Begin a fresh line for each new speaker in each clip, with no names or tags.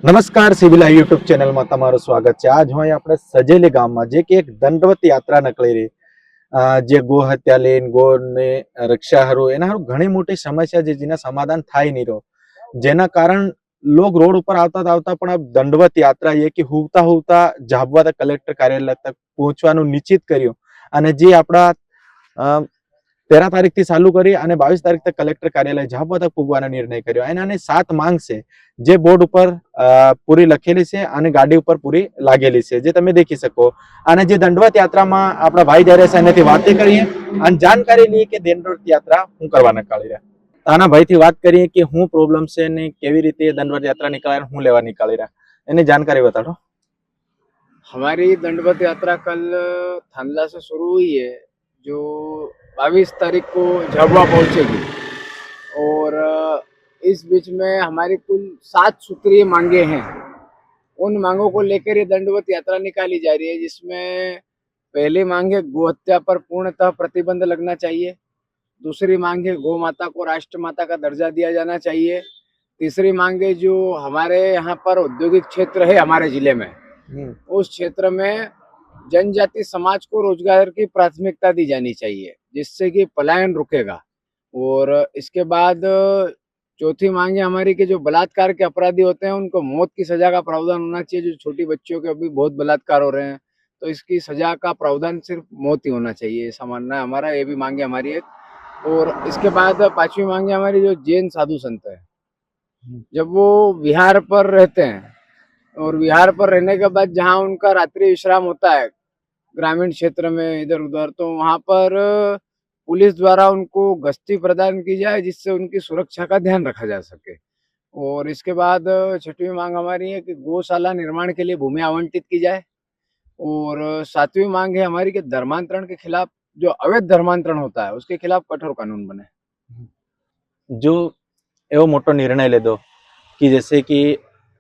નમસ્કાર civil YouTube ચેનલમાં તમારું સ્વાગત છે। આજ હું આપણે સજેલી ગામમાં જે કે એક દંડવત યાત્રા નીકળી રહી જે ગો હત્યા લઈને ગો ને રક્ષા હારું એના હારું ઘણી મોટી સમસ્યા છે જેના સમાધાન થાય નહીં રહ્યો, જેના કારણ લોગ રોડ ઉપર આવતા પણ આ દંડવત યાત્રા એ કે હુવતા હુવતા ઝાબવા કલેક્ટર કાર્યાલય તક પહોંચવાનું નિશ્ચિત કર્યું અને જે આપણા 13 તારીખથી ચાલુ કરી અને 22 તારીખ તક કલેક્ટર કાર્યાલય ઝાબવા તક પૂગવાનો નિર્ણય કર્યો। એનાની 7 માંગ છે જે બોર્ડ ઉપર પૂરી લખેલી છે અને ગાડી ઉપર પૂરી લાગેલી છે જે તમે દેખી શકો। અને જે દંડવત યાત્રામાં આપણા ભાઈ જ્યારે છે એનાથી વાત કરીએ અને જાણકારી લઈએ કે દંડવત યાત્રા શું કરવા નીકળી રહ્યા। આના ભાઈથી વાત કરીએ કે શું પ્રોબ્લેમ છે ને કેવી રીતે દંડવત યાત્રા નીકળ્યા શું લેવા નીકળી રહ્યા એની जानकारी बताओ।
हमारी दंडवत यात्रा कल थांदला से शुरू हुई है, जो 22 तारीख को झाबुआ पहुंचेगी। और इस बीच में हमारी कुल 7 सूत्रीय मांगे हैं। उन मांगों को लेकर ये दंडवत यात्रा निकाली जा रही है, जिसमें पहली मांग है गौ हत्या पर पूर्णतः प्रतिबंध लगना चाहिए। दूसरी मांग है गौ माता को राष्ट्र माता का दर्जा दिया जाना चाहिए। तीसरी मांग है जो हमारे यहाँ पर औद्योगिक क्षेत्र है हमारे जिले में, उस क्षेत्र में जनजाति समाज को रोजगार की प्राथमिकता दी जानी चाहिए, जिससे कि पलायन रुकेगा। और इसके बाद चौथी मांग है हमारी कि जो बलात्कार के अपराधी होते हैं उनको मौत की सजा का प्रावधान होना चाहिए। जो छोटी बच्चियों के अभी बहुत बलात्कार हो रहे हैं तो इसकी सजा का प्रावधान सिर्फ मौत ही होना चाहिए, ऐसा मानना है हमारा। ये भी मांग है हमारी एक। और इसके बाद 5वीं मांग है हमारी जो जैन साधु संत है, जब वो विहार पर रहते हैं और विहार पर रहने के बाद जहाँ उनका रात्रि विश्राम होता है ग्रामीण क्षेत्र में इधर उधर, तो वहाँ पर पुलिस द्वारा उनको गश्ती प्रदान की जाए, जिससे उनकी सुरक्षा का ध्यान रखा जा सके। और इसके बाद 6वीं मांग हमारी है कि गौशाला निर्माण के लिए भूमि आवंटित की जाए। और 7वीं मांग है हमारी कि धर्मांतरण के खिलाफ, जो अवैध धर्मांतरण होता है उसके खिलाफ कठोर कानून बने।
जो एवो मोटो निर्णय લીધો कि जैसे कि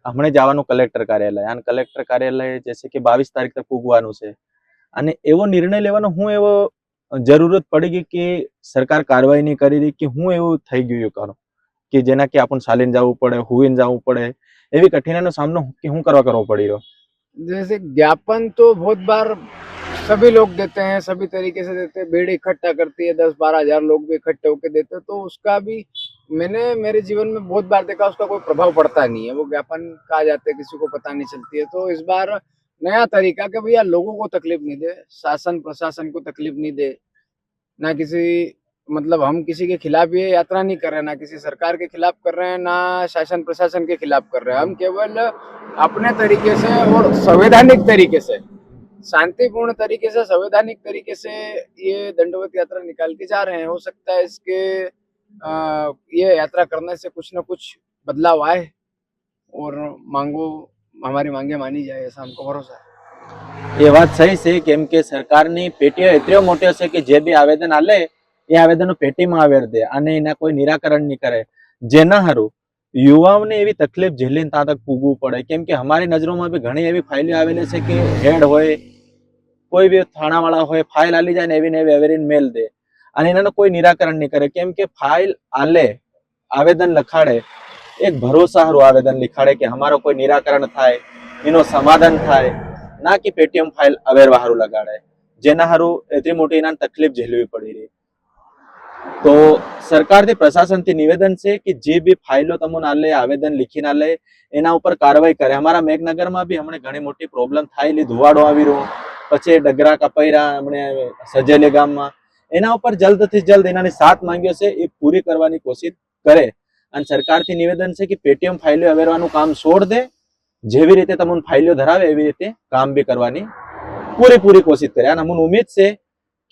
हमने જવાનું કલેક્ટર કાર્યાલય અને કલેક્ટર કાર્યાલય जैसे कि 22 તારીખ તક પૂગવાનું છે અને એવો નિર્ણય લેવાનો હું એવો જરૂરત પડી ગઈ કે સરકાર કાર્યવાહી નહીં કરી રહી કે હું એવું થઈ ગયું કરો કે જેના કે આપણને ચાલીને જવું પડે હુઈને જવું પડે એવી કઠિનાઈનો સામનો કે હું કરવો પડી રહ્યો।
जैसे ज्ञापन तो बहुत बार सभी लोग देते हैं, सभी तरीके से देते हैं। भीड़ इकट्ठा करती है, 10-12 हजार लोग भी इकट्ठे होकर देते हैं, तो उसका भी मैंने मेरे जीवन में बहुत बार देखा, उसका कोई प्रभाव पड़ता नहीं है। वो ज्ञापन कहा जाते हैं, किसी को पता नहीं चलती है। तो इस बार नया तरीका कि भैया लोगों को तकलीफ नहीं दे, शासन प्रशासन को तकलीफ नहीं दे, ना किसी मतलब हम किसी के खिलाफ ये यात्रा नहीं कर रहे हैं, ना किसी सरकार के खिलाफ कर रहे हैं, ना शासन प्रशासन के खिलाफ कर रहे हैं। हम केवल अपने तरीके से और संवैधानिक तरीके से, शांतिपूर्ण तरीके से, संवैधानिक तरीके से ये दंडवत यात्रा निकाल के जा रहे हैं। हो सकता है इसके ये यात्रा करने से कुछ न कुछ बदलाव आए और हमारी मांगे मानी जाए, ऐसा हमको भरोसा है।
ये बात सही છે કેમ કે સરકારની પેટીઓ એટલી મોટી છે કે જે બી આવેદન આલે એ આવેદનો પેટીમાં આવેર દે અને એના કોઈ નિરાકરણ નહીં કરે, જેના હારું યુવાઓને એવી તકલીફ ઝીલીને ત્યાં તક પૂગવું પડે। કેમ કે અમારી નજરોમાં બી ઘણી એવી ફાઇલો આવેલી છે કે હેડ હોય કોઈ બી થાણાવાળા હોય ફાઇલ આલી જાય ને એવી ને એવી એવેરીને મેલ દે અને એનાનું કોઈ નિરાકરણ નહીં કરે। કેમ કે ફાઇલ આલે આવેદન લખાડે એક ભરોસા હારું આવેદન લખાડે કે અમારો કોઈ નિરાકરણ થાય એનો સમાધાન થાય, ના કે પેટીએમ ફાઇલ અવેરવા હારું લગાડે જેના હારું એટલી મોટી એના તકલીફ ઝેલવી પડી રહી। તો સરકારથી પ્રશાસનથી નિવેદન છે કે જે બી ફાઇલો તમને આલે આવેદન લીખીને આલે એના ઉપર કાર્યવાહી કરે। અમારા મેઘનગરમાં બી હમણે ઘણી મોટી પ્રોબ્લેમ થાયેલી, ધુવાડો આવી રહ્યો, પછી ડગરા કપાયરા હમણે સજેલી ગામમાં, એના ઉપર જલ્દથી જલ્દ એનાની 7 માંગ્યો છે એ પૂરી કરવાની કોશિશ કરે। અને સરકારથી નિવેદન છે કે પેટીએમ ફાઇલો અવેરવાનું કામ છોડ દે, જેવી રીતે તમને ફાઇલો ધરાવે એવી રીતે કામ બી કરવાની પૂરેપૂરી કોશિશ કરે। અને અમને ઉમ્મીદ છે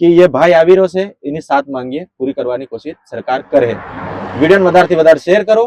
કે ये भाई આવી રહ્યો છે એની 7 માંગીએ પૂરી કરવાની કોશિશ સરકાર કરે। વિડીયોને વધારેથી વધારે શેર કરો।